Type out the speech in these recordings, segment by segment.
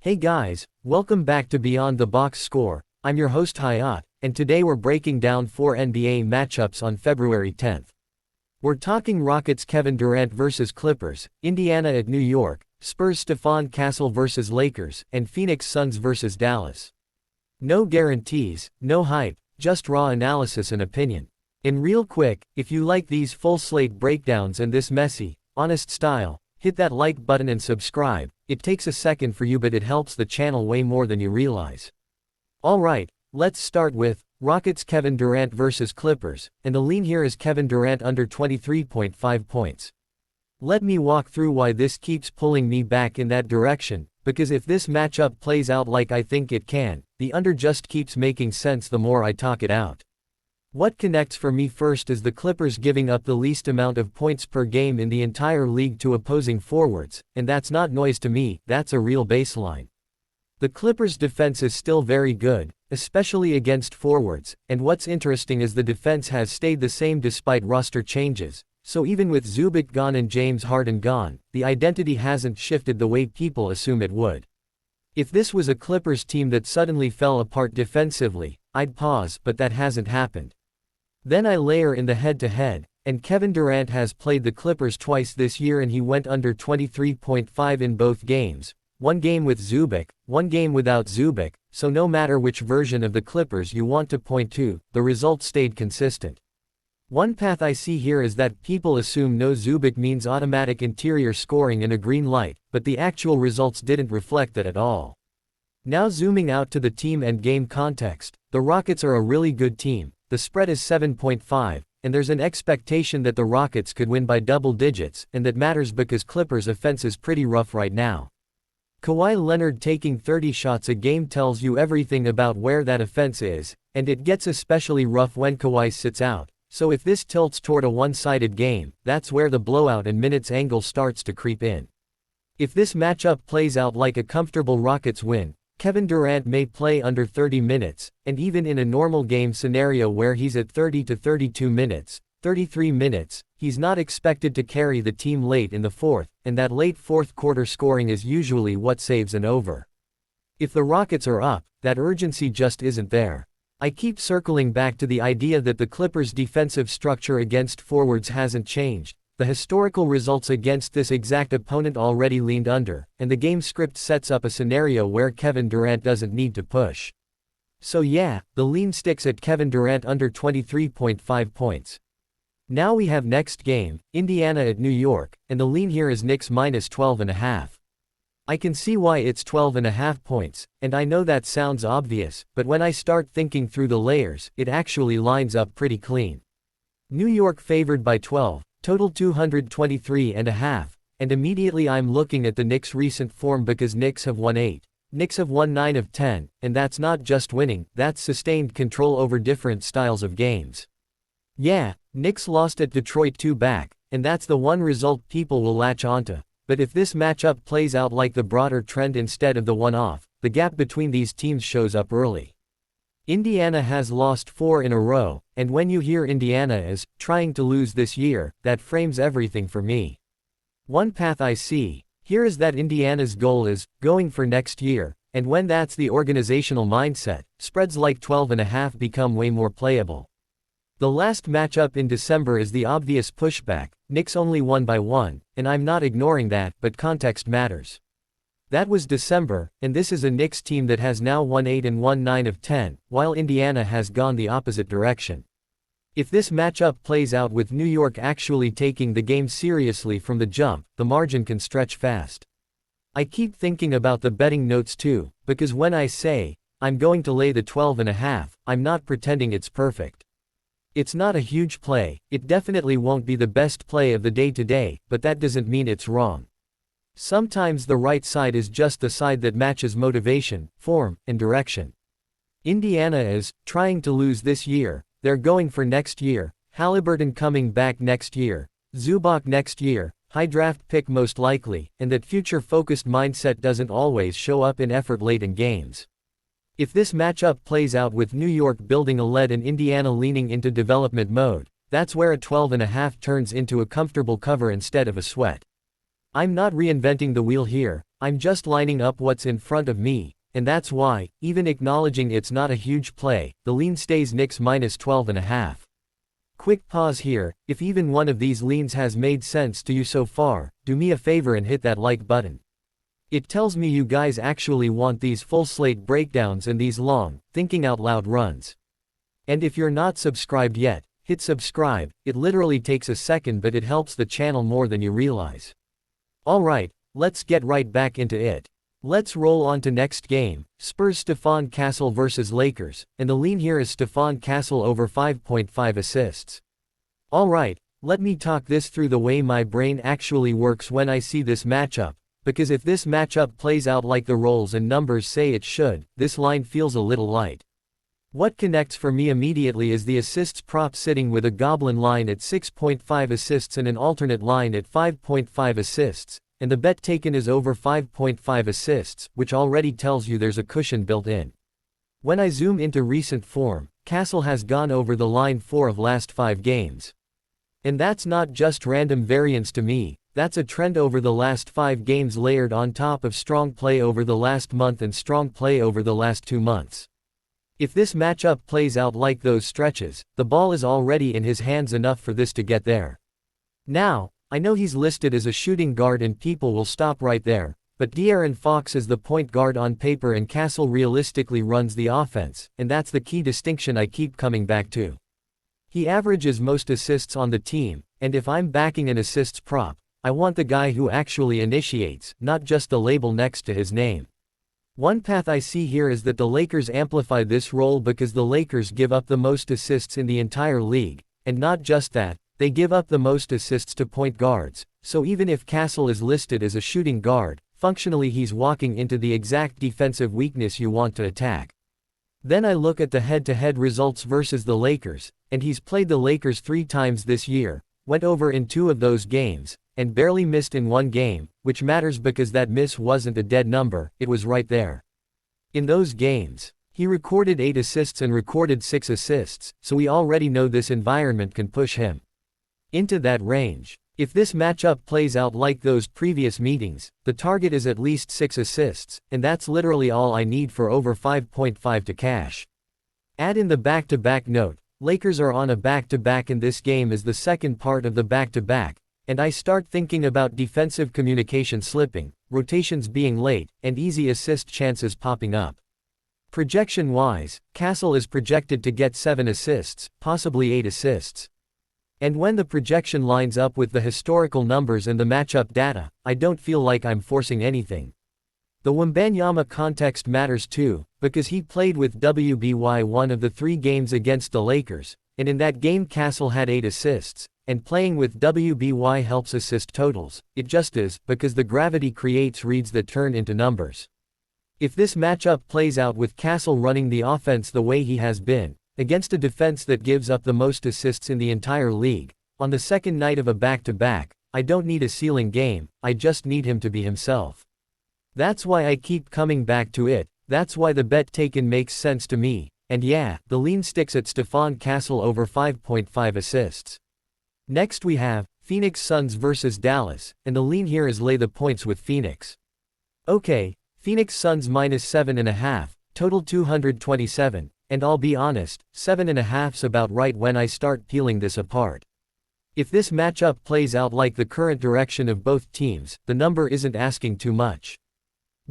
Hey guys, welcome back to Beyond the Box Score. I'm your host Hayat, and today we're breaking down 4 NBA matchups on February 10th. We're talking Rockets Kevin Durant vs Clippers, Indiana at New York, Spurs Stephon Castle vs Lakers, and Phoenix Suns vs Dallas. No guarantees, no hype, just raw analysis and opinion. And real quick, if you like these full slate breakdowns and this messy, honest style, hit that like button and subscribe. It takes a second for you, but it helps the channel way more than you realize. Alright, let's start with Rockets Kevin Durant vs Clippers, and the lean here is Kevin Durant under 23.5 points. Let me walk through why this keeps pulling me back in that direction, because if this matchup plays out like I think it can, the under just keeps making sense the more I talk it out. What connects for me first is the Clippers giving up the least amount of points per game in the entire league to opposing forwards, and that's not noise to me, that's a real baseline. The Clippers' defense is still very good, especially against forwards, and what's interesting is the defense has stayed the same despite roster changes, so even with Zubac gone and James Harden gone, the identity hasn't shifted the way people assume it would. If this was a Clippers team that suddenly fell apart defensively, I'd pause, but that hasn't happened. Then I layer in the head-to-head, and Kevin Durant has played the Clippers twice this year and he went under 23.5 in both games, one game with Zubac, one game without Zubac, so no matter which version of the Clippers you want to point to, the result stayed consistent. One path I see here is that people assume no Zubac means automatic interior scoring and a green light, but the actual results didn't reflect that at all. Now zooming out to the team and game context, the Rockets are a really good team. The spread is 7.5, and there's an expectation that the Rockets could win by double digits, and that matters because Clippers' offense is pretty rough right now. Kawhi Leonard taking 30 shots a game tells you everything about where that offense is, and it gets especially rough when Kawhi sits out, so if this tilts toward a one-sided game, that's where the blowout and minutes angle starts to creep in. If this matchup plays out like a comfortable Rockets win, Kevin Durant may play under 30 minutes, and even in a normal game scenario where he's at 30 to 32 minutes, 33 minutes, he's not expected to carry the team late in the fourth, and that late fourth quarter scoring is usually what saves an over. If the Rockets are up, that urgency just isn't there. I keep circling back to the idea that the Clippers' defensive structure against forwards hasn't changed. The historical results against this exact opponent already leaned under, and the game script sets up a scenario where Kevin Durant doesn't need to push. So yeah, the lean sticks at Kevin Durant under 23.5 points. Now we have next game, Indiana at New York, and the lean here is Knicks minus 12.5. I can see why it's 12.5 points, and I know that sounds obvious, but when I start thinking through the layers, it actually lines up pretty clean. New York favored by 12. Total 223.5, and immediately I'm looking at the Knicks' recent form because Knicks have won 8. Knicks have won 9 of 10, and that's not just winning, that's sustained control over different styles of games. Yeah, Knicks lost at Detroit 2 back, and that's the one result people will latch onto, but if this matchup plays out like the broader trend instead of the one-off, the gap between these teams shows up early. Indiana has lost 4 in a row, and when you hear Indiana is trying to lose this year, that frames everything for me. One path I see here is that Indiana's goal is going for next year, and when that's the organizational mindset, spreads like 12.5 become way more playable. The last matchup in December is the obvious pushback. Knicks only won by 1, and I'm not ignoring that, but context matters. That was December, and this is a Knicks team that has now won 8 and won 9 of 10, while Indiana has gone the opposite direction. If this matchup plays out with New York actually taking the game seriously from the jump, the margin can stretch fast. I keep thinking about the betting notes too, because when I say, I'm going to lay the 12.5, I'm not pretending it's perfect. It's not a huge play, it definitely won't be the best play of the day today, but that doesn't mean it's wrong. Sometimes the right side is just the side that matches motivation, form, and direction. Indiana is trying to lose this year, they're going for next year, Halliburton coming back next year, Zubac next year, high draft pick most likely, and that future-focused mindset doesn't always show up in effort late in games. If this matchup plays out with New York building a lead and Indiana leaning into development mode, that's where a 12.5 turns into a comfortable cover instead of a sweat. I'm not reinventing the wheel here, I'm just lining up what's in front of me, and that's why, even acknowledging it's not a huge play, the lean stays Knicks minus 12.5. Quick pause here. If even one of these leans has made sense to you so far, do me a favor and hit that like button. It tells me you guys actually want these full slate breakdowns and these long, thinking out loud runs. And if you're not subscribed yet, hit subscribe. It literally takes a second, but it helps the channel more than you realize. Alright, let's get right back into it. Let's roll on to next game, Spurs Stephon Castle vs Lakers, and the lean here is Stephon Castle over 5.5 assists. Alright, let me talk this through the way my brain actually works when I see this matchup, because if this matchup plays out like the rolls and numbers say it should, this line feels a little light. What connects for me immediately is the assists prop sitting with a goblin line at 6.5 assists and an alternate line at 5.5 assists. And the bet taken is over 5.5 assists, which already tells you there's a cushion built in. When I zoom into recent form, Castle has gone over the line 4 of last 5 games. And that's not just random variance to me, that's a trend over the last 5 games layered on top of strong play over the last month and strong play over the last 2 months. If this matchup plays out like those stretches, the ball is already in his hands enough for this to get there. Now, I know he's listed as a shooting guard and people will stop right there, but De'Aaron Fox is the point guard on paper and Castle realistically runs the offense, and that's the key distinction I keep coming back to. He averages most assists on the team, and if I'm backing an assists prop, I want the guy who actually initiates, not just the label next to his name. One path I see here is that the Lakers amplify this role because the Lakers give up the most assists in the entire league, and not just that, they give up the most assists to point guards, so even if Castle is listed as a shooting guard, functionally he's walking into the exact defensive weakness you want to attack. Then I look at the head-to-head results versus the Lakers, and he's played the Lakers 3 times this year, went over in 2 of those games, and barely missed in 1 game, which matters because that miss wasn't a dead number, it was right there. In those games, he recorded 8 assists and recorded 6 assists, so we already know this environment can push him into that range. If this matchup plays out like those previous meetings, the target is at least 6 assists, and that's literally all I need for over 5.5 to cash. Add in the back-to-back note, Lakers are on a back-to-back and this game is the second part of the back-to-back, and I start thinking about defensive communication slipping, rotations being late, and easy assist chances popping up. Projection-wise, Castle is projected to get 7 assists, possibly 8 assists. And when the projection lines up with the historical numbers and the matchup data, I don't feel like I'm forcing anything. The Wembanyama context matters too, because he played with WBY one of the 3 games against the Lakers, and in that game Castle had 8 assists, and playing with WBY helps assist totals, it just is, because the gravity creates reads that turn into numbers. If this matchup plays out with Castle running the offense the way he has been, against a defense that gives up the most assists in the entire league, on the second night of a back-to-back, I don't need a ceiling game, I just need him to be himself. That's why I keep coming back to it, that's why the bet taken makes sense to me, and yeah, the lean sticks at Stephon Castle over 5.5 assists. Next we have, Phoenix Suns vs Dallas, and the lean here is lay the points with Phoenix. Okay, Phoenix Suns minus 7.5, total 227. And I'll be honest, 7.5's about right when I start peeling this apart. If this matchup plays out like the current direction of both teams, the number isn't asking too much.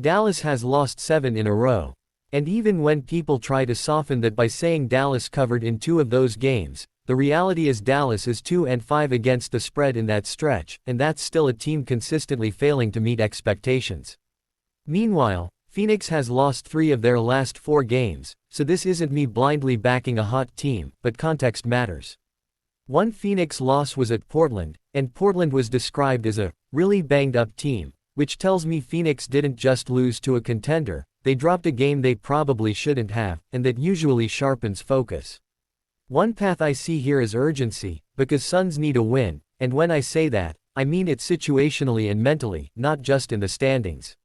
Dallas has lost 7 in a row. And even when people try to soften that by saying Dallas covered in 2 of those games, the reality is Dallas is 2-5 against the spread in that stretch, and that's still a team consistently failing to meet expectations. Meanwhile, Phoenix has lost 3 of their last 4 games, so this isn't me blindly backing a hot team, but context matters. One Phoenix loss was at Portland, and Portland was described as a really banged up team, which tells me Phoenix didn't just lose to a contender, they dropped a game they probably shouldn't have, and that usually sharpens focus. One path I see here is urgency, because Suns need a win, and when I say that, I mean it situationally and mentally, not just in the standings.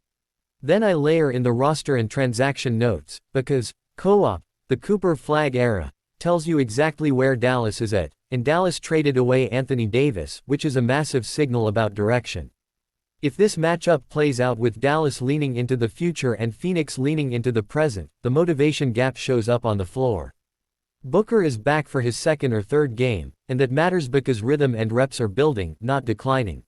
Then I layer in the roster and transaction notes, because co-op, the Cooper Flag era, tells you exactly where Dallas is at, and Dallas traded away Anthony Davis, which is a massive signal about direction. If this matchup plays out with Dallas leaning into the future and Phoenix leaning into the present, the motivation gap shows up on the floor. Booker is back for his second or third game, and that matters because rhythm and reps are building, not declining.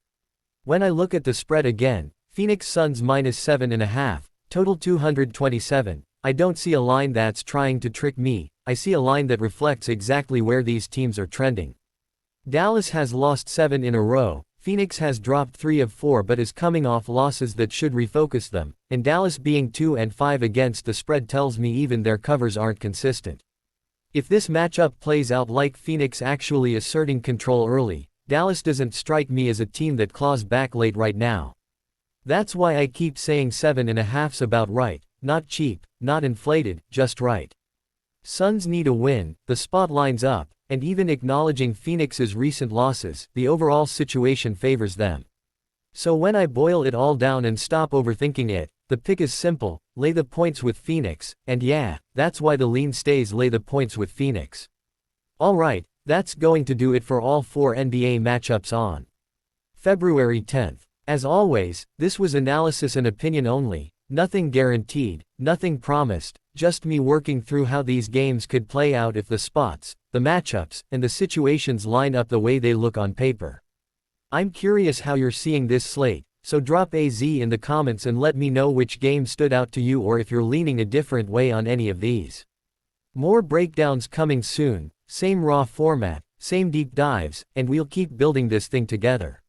When I look at the spread again, Phoenix Suns -7.5, total 227, I don't see a line that's trying to trick me, I see a line that reflects exactly where these teams are trending. Dallas has lost 7 in a row, Phoenix has dropped 3 of 4 but is coming off losses that should refocus them, and Dallas being 2-5 against the spread tells me even their covers aren't consistent. If this matchup plays out like Phoenix actually asserting control early, Dallas doesn't strike me as a team that claws back late right now. That's why I keep saying 7.5's about right, not cheap, not inflated, just right. Suns need a win, the spot lines up, and even acknowledging Phoenix's recent losses, the overall situation favors them. So when I boil it all down and stop overthinking it, the pick is simple, lay the points with Phoenix, and yeah, that's why the lean stays lay the points with Phoenix. Alright, that's going to do it for all 4 NBA matchups on February 10th. As always, this was analysis and opinion only, nothing guaranteed, nothing promised, just me working through how these games could play out if the spots, the matchups, and the situations line up the way they look on paper. I'm curious how you're seeing this slate, so drop a Z in the comments and let me know which game stood out to you or if you're leaning a different way on any of these. More breakdowns coming soon, same raw format, same deep dives, and we'll keep building this thing together.